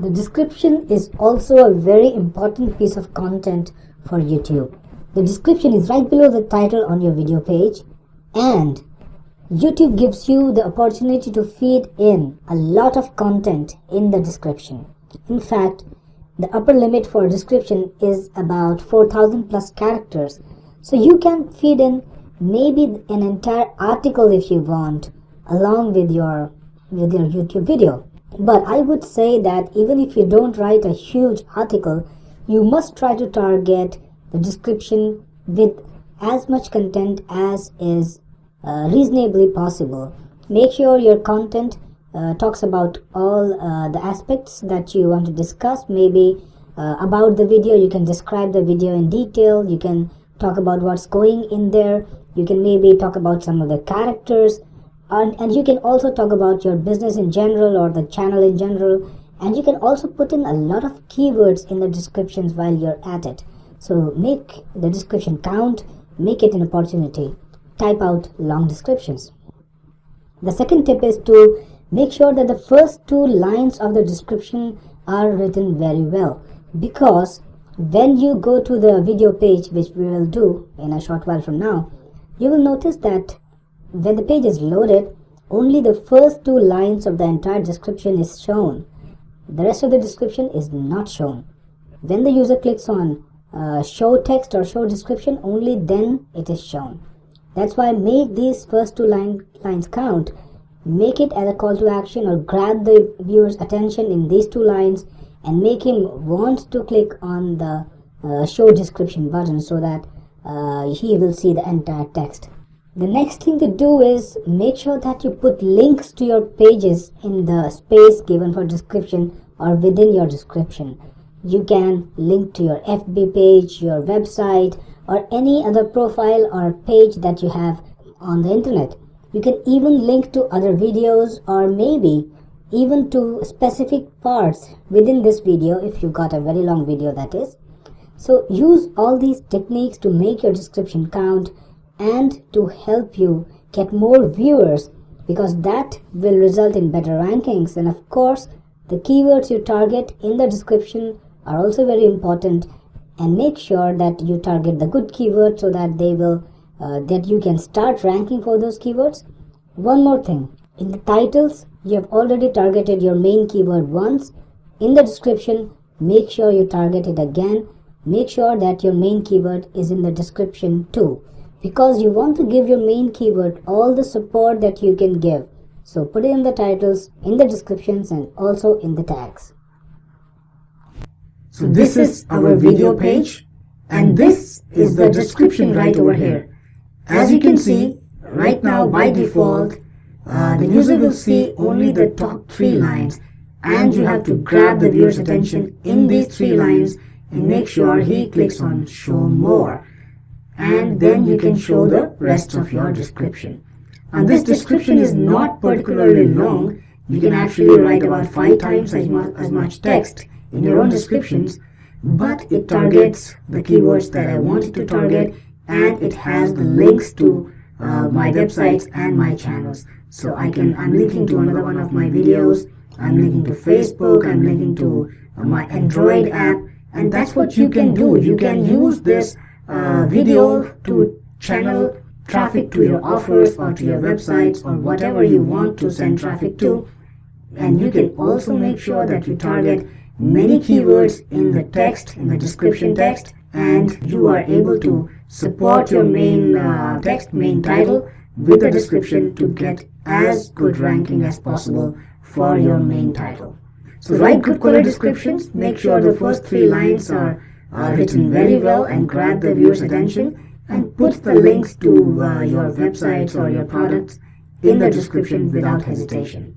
The description is also a very important piece of content for YouTube. The description is right below the title on your video page, and YouTube gives you the opportunity to feed in a lot of content in the description. In fact, the upper limit for description is about 4,000 plus characters. So you can feed in maybe an entire article if you want along with your YouTube video. But I would say that even if you don't write a huge article, you must try to target the description with as much content as is reasonably possible. Make sure your content talks about all the aspects that you want to discuss. Maybe about the video, you can describe the video in detail. You can talk about what's going in there. You can maybe talk about some of the characters, and you can also talk about your business in general or the channel in general. And you can also put in a lot of keywords in the descriptions while you're at it. So make the description count, make it an opportunity. Type out long descriptions. The second tip is to make sure that the first 2 lines of the description are written very well, because when you go to the video page, which we will do in a short while from now, you will notice that when the page is loaded, only the first 2 lines of the entire description is shown. The rest of the description is not shown. When the user clicks on show text or show description, only then it is shown. That's why make these first 2 lines count. Make it as a call to action, or grab the viewer's attention in these 2 lines and make him want to click on the show description button so that he will see the entire text. The next thing to do is make sure that you put links to your pages in the space given for description or within your description. You can link to your FB page, your website, or any other profile or page that you have on the internet. You can even link to other videos, or maybe even to specific parts within this video if you got a very long video, that is. So use all these techniques to make your description count and to help you get more viewers, because that will result in better rankings. And of course, the keywords you target in the description are also very important, and make sure that you target the good keywords so that they will that you can start ranking for those keywords. One more thing, in the titles you have already targeted your main keyword once. In the description, make sure you target it again. Make sure that your main keyword is in the description too, because you want to give your main keyword all the support that you can give. So put it in the titles, in the descriptions, and also in the tags. So this is our video page, and this is the description right over here. As you can see, right now by default, the user will see only the top 3 lines, and you have to grab the viewer's attention in these 3 lines and make sure he clicks on show more, and then you can show the rest of your description. And this description is not particularly long. You can actually write about 5 times as much text in your own descriptions, but it targets the keywords that I wanted to target, and it has the links to my websites and my channels. So I'm linking to another one of my videos, I'm linking to Facebook, I'm linking to my Android app, and that's what you can do. You can use this video to channel traffic to your offers or to your websites or whatever you want to send traffic to. And you can also make sure that you target many keywords in the text, in the description text, and you are able to support your main text, main title with a description to get as good ranking as possible for your main title. So write good quality descriptions, make sure the first 3 lines are written very well and grab the viewer's attention, and put the links to your websites or your products in the description without hesitation.